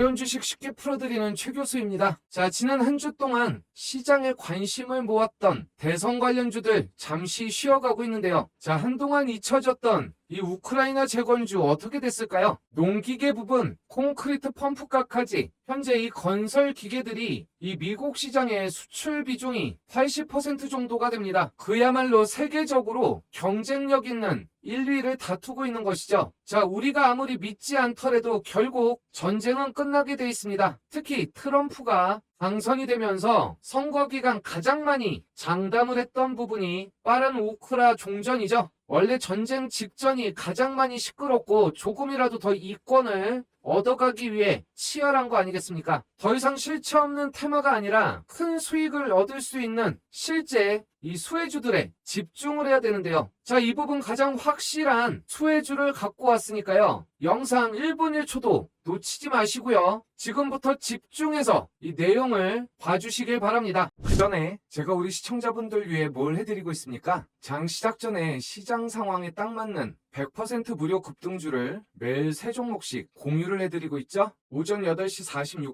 어려운 주식 쉽게 풀어드리는 최 교수입니다. 자, 지난 한 주 동안 시장에 관심을 모았던 대선 관련주들 잠시 쉬어가고 있는데요. 자, 한동안 잊혀졌던 이 우크라이나 재건주 어떻게 됐을까요? 농기계 부분, 콘크리트 펌프각까지 현재 이 건설 기계들이 이 미국 시장의 수출 비중이 80% 정도가 됩니다. 그야말로 세계적으로 경쟁력 있는 1위를 다투고 있는 것이죠. 자, 우리가 아무리 믿지 않더라도 결국 전쟁은 끝나게 돼 있습니다. 특히 트럼프가 당선이 되면서 선거 기간 가장 많이 장담을 했던 부분이 빠른 우크라 종전이죠. 원래 전쟁 직전이 가장 많이 시끄럽고 조금이라도 더 이권을 얻어가기 위해 치열한 거 아니겠습니까? 더 이상 실체 없는 테마가 아니라 큰 수익을 얻을 수 있는 실제 이 수혜주들에 집중을 해야 되는데요. 자, 이 부분 가장 확실한 수혜주를 갖고 왔으니까요. 영상 1분 1초도 놓치지 마시고요. 지금부터 집중해서 이 내용을 봐주시길 바랍니다. 그 전에 제가 우리 시청자분들 위해 뭘 해드리고 있습니까? 장 시작 전에 시장 상황에 딱 맞는 100% 무료 급등주를 매일 3종목씩 공유를 해드리고 있죠. 오전 8시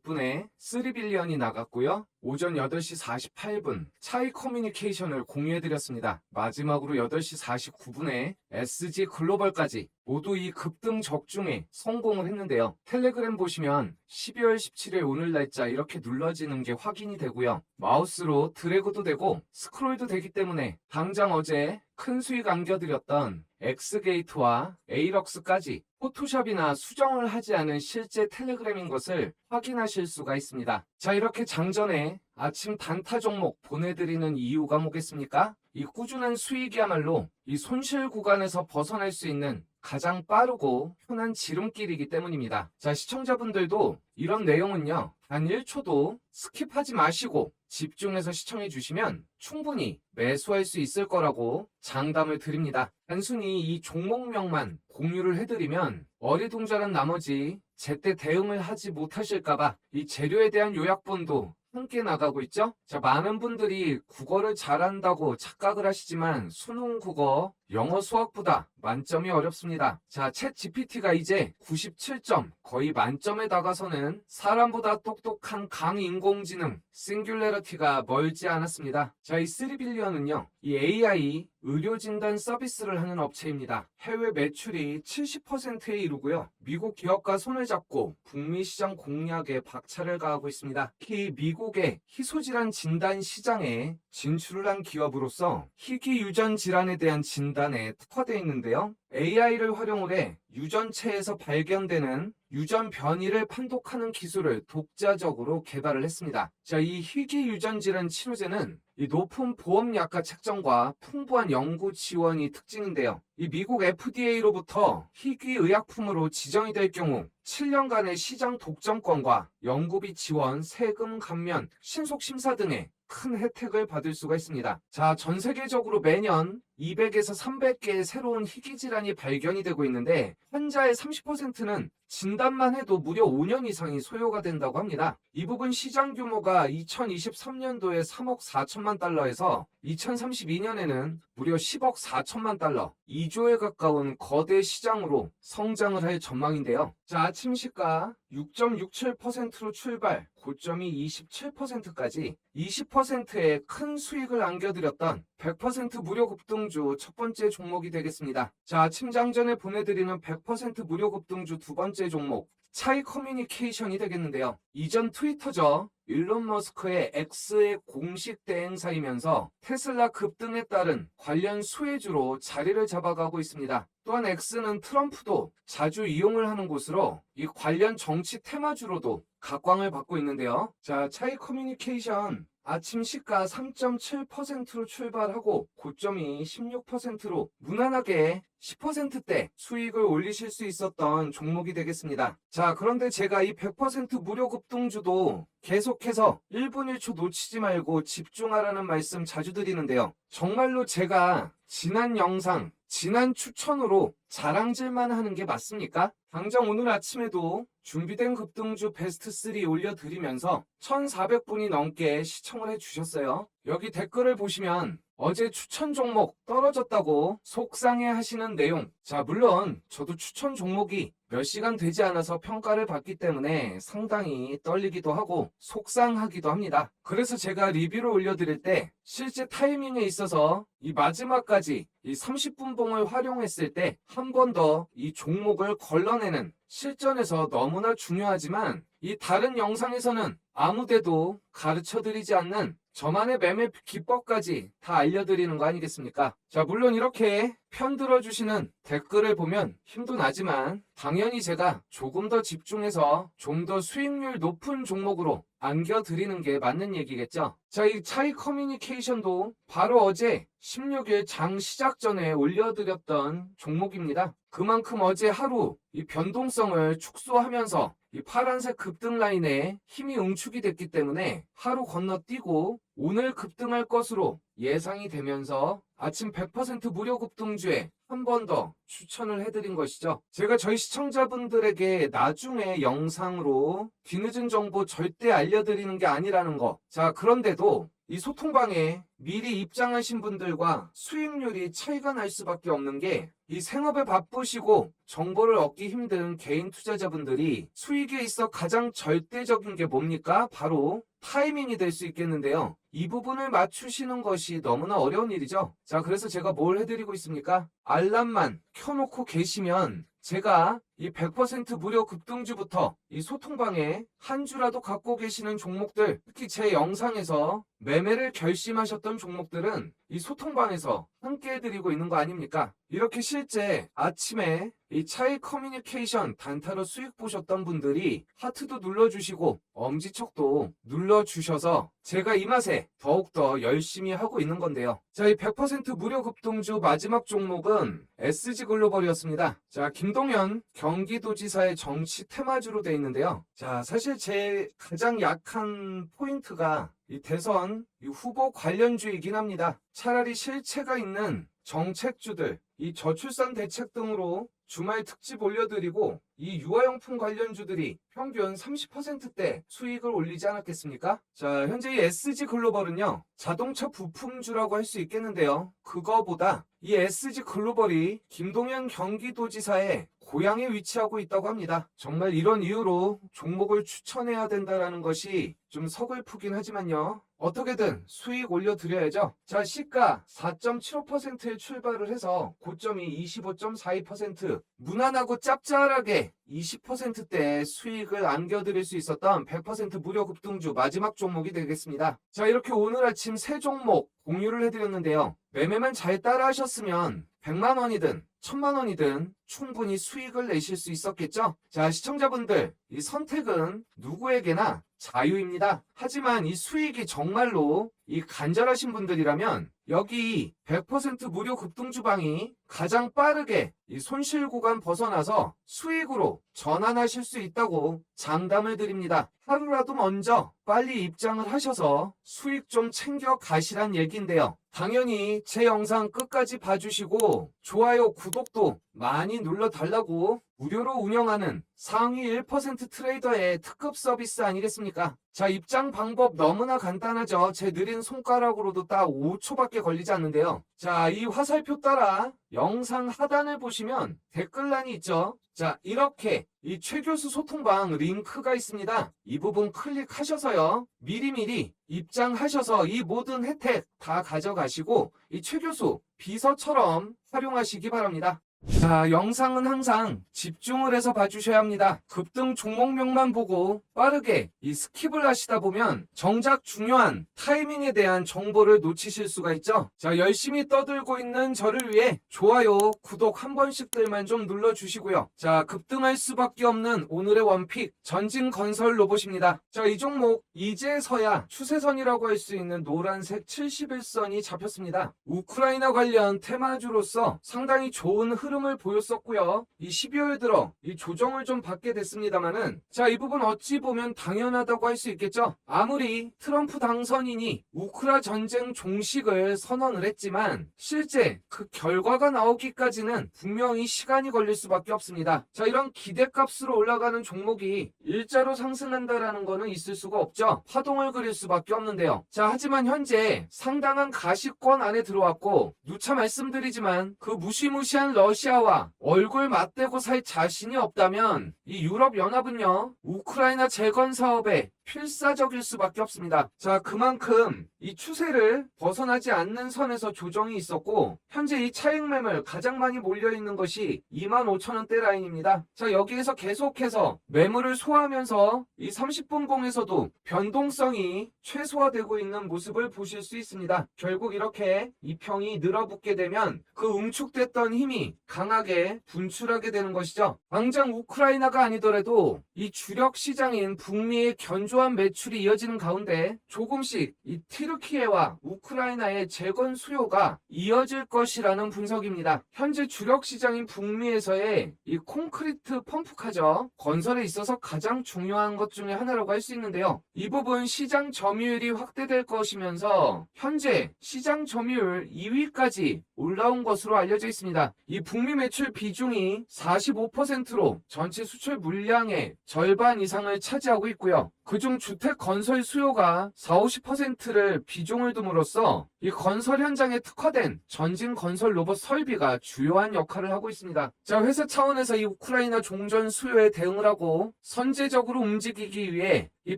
46분에 3빌리언이 나갔고요. 오전 8시 48분 차이 커뮤니케이션을 공유해드렸습니다. 마지막으로 8시 49분에 SG 글로벌까지 모두 이 급등 적중에 성공을 했는데요. 텔레그램 보시면 12월 17일 오늘 날짜 이렇게 눌러지는 게 확인이 되고요. 마우스로 드래그도 되고 스크롤도 되기 때문에 당장 어제 큰 수익 안겨드렸던 엑스게이트와 에이럭스까지 포토샵이나 수정을 하지 않은 실제 텔레그램인 것을 확인하실 수가 있습니다. 자, 이렇게 장전에 아침 단타 종목 보내드리는 이유가 뭐겠습니까? 이 꾸준한 수익이야말로 이 손실 구간에서 벗어날 수 있는 가장 빠르고 편한 지름길이기 때문입니다. 자, 시청자분들도 이런 내용은요, 단 1초도 스킵하지 마시고 집중해서 시청해 주시면 충분히 매수할 수 있을 거라고 장담을 드립니다. 단순히 이 종목명만 공유를 해드리면 어리둥절한 나머지 제때 대응을 하지 못하실까봐 이 재료에 대한 요약본도 함께 나가고 있죠. 자, 많은 분들이 국어를 잘한다고 착각을 하시지만 수능 국어, 영어 수학보다 만점이 어렵습니다. 자, 챗 GPT가 이제 97점, 거의 만점에 다가서는 사람보다 똑똑한 강인공지능 싱귤레러티가 멀지 않았습니다. 자, 이 3빌리언은요, 이 AI 의료진단 서비스를 하는 업체입니다. 해외 매출이 70%에 이르고요. 미국 기업과 손을 잡고 북미 시장 공략에 박차를 가하고 있습니다. 특히 미국의 희소질환 진단 시장에 진출을 한 기업으로서 희귀 유전 질환에 대한 진단에 특화되어 있는데요. AI를 활용을 해 유전체에서 발견되는 유전 변이를 판독하는 기술을 독자적으로 개발을 했습니다. 자, 이 희귀 유전 질환 치료제는 이 높은 보험약가 책정과 풍부한 연구 지원이 특징인데요. 이 미국 FDA로부터 희귀 의약품으로 지정이 될 경우 7년간의 시장 독점권과 연구비 지원, 세금 감면, 신속 심사 등의 큰 혜택을 받을 수가 있습니다. 자, 전 세계적으로 매년 200에서 300개의 새로운 희귀 질환이 발견이 되고 있는데 환자의 30%는 진단만 해도 무려 5년 이상이 소요가 된다고 합니다. 이 부분 시장 규모가 2023년도에 3억 4천만 달러에서 2032년에는 무려 10억 4천만 달러, 2조에 가까운 거대 시장으로 성장을 할 전망인데요. 자, 아침 시가 6.67%로 출발, 고점이 27%까지 20%의 큰 수익을 안겨드렸던 100% 무료 급등주 첫 번째 종목이 되겠습니다. 자, 아침 장전에 보내드리는 100% 무료 급등주 두 번째 종목, 차이 커뮤니케이션이 되겠는데요. 이전 트위터죠. 일론 머스크의 X의 공식 대행사이면서 테슬라 급등에 따른 관련 수혜주로 자리를 잡아가고 있습니다. 또한 X는 트럼프도 자주 이용을 하는 곳으로 이 관련 정치 테마주로도 각광을 받고 있는데요. 자, 차이 커뮤니케이션 아침 시가 3.7%로 출발하고 고점이 16%로 무난하게 10%대 수익을 올리실 수 있었던 종목이 되겠습니다. 자, 그런데 제가 이 100% 무료 급등주도 계속해서 1분 1초 놓치지 말고 집중하라는 말씀 자주 드리는데요. 정말로 제가 지난 영상, 지난 추천으로 자랑질만 하는 게 맞습니까? 당장 오늘 아침에도 준비된 급등주 베스트 3 올려드리면서 1,400분이 넘게 시청을 해주셨어요. 여기 댓글을 보시면 어제 추천 종목 떨어졌다고 속상해 하시는 내용. 자, 물론 저도 추천 종목이 몇 시간 되지 않아서 평가를 받기 때문에 상당히 떨리기도 하고 속상하기도 합니다. 그래서 제가 리뷰를 올려드릴 때 실제 타이밍에 있어서 이 마지막까지 이 30분 봉을 활용했을 때 한 번 더 이 종목을 걸러내는 실전에서 너무나 중요하지만 이 다른 영상에서는 아무데도 가르쳐드리지 않는 저만의 매매 기법까지 다 알려드리는 거 아니겠습니까? 자, 물론 이렇게 편들어주시는 댓글을 보면 힘도 나지만 당연히 제가 조금 더 집중해서 좀 더 수익률 높은 종목으로 안겨드리는 게 맞는 얘기겠죠? 자, 이 차이 커뮤니케이션도 바로 어제 16일 장 시작 전에 올려드렸던 종목입니다. 그만큼 어제 하루 이 변동성을 축소하면서 이 파란색 급등 라인에 힘이 응축이 됐기 때문에 하루 건너뛰고 오늘 급등할 것으로 예상이 되면서 아침 100% 무료 급등주에 한 번 더 추천을 해드린 것이죠. 제가 저희 시청자분들에게 나중에 영상으로 뒤늦은 정보 절대 알려드리는 게 아니라는 거. 자, 그런데도 이 소통방에 미리 입장하신 분들과 수익률이 차이가 날 수밖에 없는 게 이 생업에 바쁘시고 정보를 얻기 힘든 개인 투자자분들이 수익에 있어 가장 절대적인 게 뭡니까? 바로 타이밍이 될 수 있겠는데요. 이 부분을 맞추시는 것이 너무나 어려운 일이죠. 자, 그래서 제가 뭘 해드리고 있습니까? 알람만 켜놓고 계시면 제가 이 100% 무료 급등주부터 이 소통방에 한 주라도 갖고 계시는 종목들, 특히 제 영상에서 매매를 결심하셨던 종목들은 이 소통방에서 함께 해드리고 있는 거 아닙니까? 이렇게 실제 아침에 이 차이 커뮤니케이션 단타로 수익 보셨던 분들이 하트도 눌러주시고 엄지척도 눌러주셔서 제가 이 맛에 더욱더 열심히 하고 있는 건데요. 자, 이 100% 무료 급등주 마지막 종목은 SG글로벌이었습니다. 자, 김동연 경기도지사의 정치 테마주로 되어 있는데요. 자, 사실 제 가장 약한 포인트가 이 대선 이 후보 관련주이긴 합니다. 차라리 실체가 있는 정책주들, 이 저출산 대책 등으로 주말 특집 올려드리고 이 유아용품 관련주들이 평균 30%대 수익을 올리지 않았겠습니까? 자, 현재 이 SG글로벌은요, 자동차 부품주라고 할 수 있겠는데요. 그거보다 이 SG글로벌이 김동연 경기도지사의 고향에 위치하고 있다고 합니다. 정말 이런 이유로 종목을 추천해야 된다는 것이 좀 서글프긴 하지만요. 어떻게든 수익 올려드려야죠. 자, 시가 4.75%에 출발을 해서 고점이 25.42%, 무난하고 짭짤하게 20%대 수익을 안겨드릴 수 있었던 100% 무료 급등주 마지막 종목이 되겠습니다. 자, 이렇게 오늘 아침 세 종목 공유를 해드렸는데요. 매매만 잘 따라 하셨으면 100만 원이든 1000만 원이든 충분히 수익을 내실 수 있었겠죠? 자, 시청자분들, 이 선택은 누구에게나 자유입니다. 하지만 이 수익이 정말로 이 간절하신 분들이라면 여기 100% 무료 급등주방이 가장 빠르게 이 손실 구간 벗어나서 수익으로 전환하실 수 있다고 장담을 드립니다. 하루라도 먼저 빨리 입장을 하셔서 수익 좀 챙겨 가시란 얘기인데요. 당연히 제 영상 끝까지 봐주시고 좋아요, 구독도 많이 눌러달라고 무료로 운영하는 상위 1% 트레이더의 특급 서비스 아니겠습니까? 자, 입장 방법 너무나 간단하죠. 제 느린 손가락으로도 딱 5초밖에 걸리지 않는데요. 자, 이 화살표 따라 영상 하단을 보시면 댓글란이 있죠. 자, 이렇게 이 최교수 소통방 링크가 있습니다. 이 부분 클릭하셔서요. 미리미리 입장하셔서 이 모든 혜택 다 가져가시고 이 최교수 비서처럼 활용하시기 바랍니다. 자, 영상은 항상 집중을 해서 봐주셔야 합니다. 급등 종목명만 보고 빠르게 이 스킵을 하시다 보면 정작 중요한 타이밍에 대한 정보를 놓치실 수가 있죠. 자, 열심히 떠들고 있는 저를 위해 좋아요, 구독 한 번씩들만 좀 눌러주시고요. 자, 급등할 수밖에 없는 오늘의 원픽 전진건설 로봇입니다. 자, 이 종목 이제서야 추세선이라고 할 수 있는 노란색 71선이 잡혔습니다. 우크라이나 관련 테마주로서 상당히 좋은 흐름 흐름을 보였었고요. 이 12월 들어 이 조정을 좀 받게 됐습니다만은, 자, 이 부분 어찌 보면 당연하다고 할 수 있겠죠. 아무리 트럼프 당선인이 우크라 전쟁 종식을 선언을 했지만 실제 그 결과가 나오기까지는 분명히 시간이 걸릴 수밖에 없습니다. 자, 이런 기대값으로 올라가는 종목이 일자로 상승한다라는 거는 있을 수가 없죠. 파동을 그릴 수밖에 없는데요. 자, 하지만 현재 상당한 가시권 안에 들어왔고, 누차 말씀드리지만 그 무시무시한 러시아와 얼굴 맞대고 살 자신이 없다면 이 유럽연합은요, 우크라이나 재건 사업에 필사적일 수밖에 없습니다. 자, 그만큼 이 추세를 벗어나지 않는 선에서 조정이 있었고, 현재 이 차익 매물 가장 많이 몰려있는 것이 25,000원대 라인입니다. 자, 여기에서 계속해서 매물을 소화하면서 이 30분 봉에서도 변동성이 최소화되고 있는 모습을 보실 수 있습니다. 결국 이렇게 이 평이 늘어붙게 되면 그 응축됐던 힘이 강하게 분출하게 되는 것이죠. 당장 우크라이나가 아니더라도 이 주력 시장인 북미의 견조한 매출이 이어지는 가운데 조금씩 이 튀르키예와 우크라이나의 재건 수요가 이어질 것이라는 분석입니다. 현재 주력 시장인 북미에서의 이 콘크리트 펌프카죠. 건설에 있어서 가장 중요한 것 중에 하나라고 할 수 있는데요. 이 부분 시장 점유율이 확대될 것이면서 현재 시장 점유율 2위까지 올라온 것으로 알려져 있습니다. 이 북미 매출 비중이 45%로 전체 수출 물량의 절반 이상을 차지하고 있고요. 그중 주택 건설 수요가 40~50%를 비중을 둠으로써 이 건설 현장에 특화된 전진 건설 로봇 설비가 주요한 역할을 하고 있습니다. 자, 회사 차원에서 이 우크라이나 종전 수요에 대응을 하고 선제적으로 움직이기 위해 이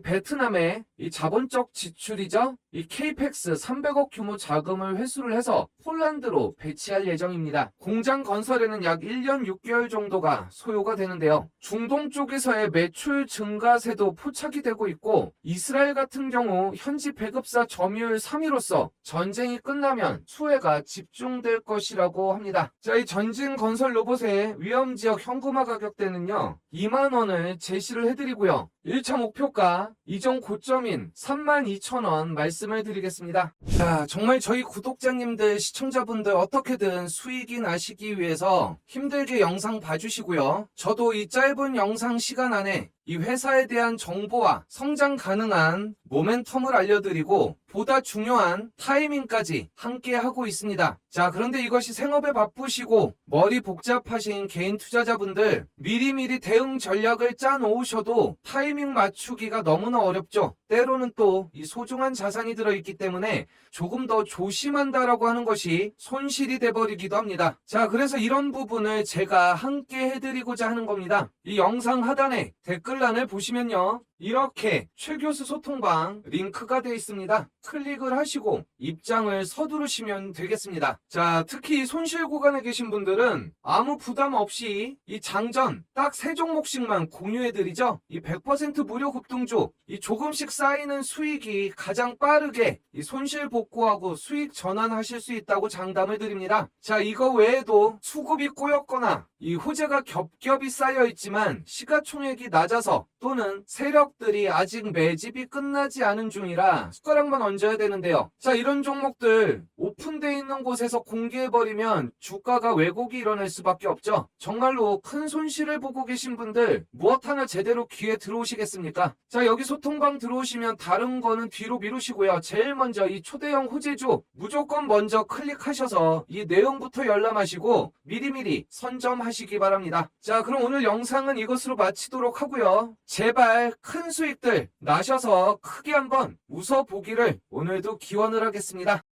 베트남의 이 자본적 지출이죠. 이 KPEX 300억 규모 자금을 회수를 해서 폴란드로 배치할 예정입니다. 공장 건설에는 약 1년 6개월 정도가 소요가 되는데요. 중동 쪽에서의 매출 증가세도 포착이 되고 있고, 이스라엘 같은 경우 현지 배급사 점유율 3위로서 전쟁이 끝나면 수혜가 집중될 것이라고 합니다. 자, 이 전진 건설 로봇의 위험지역 현금화 가격대는요, 2만 원을 제시를 해드리고요. 1차 목표가 이전 고점인 32,000원 말씀을 드리겠습니다. 자, 정말 저희 구독자님들, 시청자분들 어떻게든 수익이 나시기 위해서 힘들게 영상 봐주시고요. 저도 이 짧은 영상 시간 안에 이 회사에 대한 정보와 성장 가능한 모멘텀을 알려드리고 보다 중요한 타이밍까지 함께 하고 있습니다. 자, 그런데 이것이 생업에 바쁘시고 머리 복잡하신 개인 투자자분들, 미리미리 대응 전략을 짜 놓으셔도 타이밍 맞추기가 너무나 어렵죠. 때로는 또 이 소중한 자산이 들어있기 때문에 조금 더 조심한다라고 하는 것이 손실이 돼버리기도 합니다. 자, 그래서 이런 부분을 제가 함께 해드리고자 하는 겁니다. 이 영상 하단에 댓글란을 보시면요, 이렇게 최교수 소통방 링크가 되어 있습니다. 클릭을 하시고 입장을 서두르시면 되겠습니다. 자, 특히 손실 구간에 계신 분들은 아무 부담 없이 이 장전 딱 3종목씩만 공유해드리죠. 이 100% 무료 급등주, 이 조금씩 쌓이는 수익이 가장 빠르게 이 손실 복구하고 수익 전환하실 수 있다고 장담을 드립니다. 자, 이거 외에도 수급이 꼬였거나 이 호재가 겹겹이 쌓여 있지만 시가총액이 낮아서 또는 세력들이 아직 매집이 끝나지 않은 중이라 숟가락만 얹어야 되는데요. 자, 이런 종목들 오픈되어 있는 곳에서 공개해버리면 주가가 왜곡이 일어날 수밖에 없죠. 정말로 큰 손실을 보고 계신 분들 무엇 하나 제대로 귀에 들어오시겠습니까? 자, 여기 소통방 들어오시면 다른 거는 뒤로 미루시고요. 제일 먼저 이 초대형 호재주 무조건 먼저 클릭하셔서 이 내용부터 열람하시고 미리미리 선점하시기 바랍니다. 자, 그럼 오늘 영상은 이것으로 마치도록 하고요. 제발 큰 수익들 나셔서 크게 한번 웃어보기를 오늘도 기원을 하겠습니다.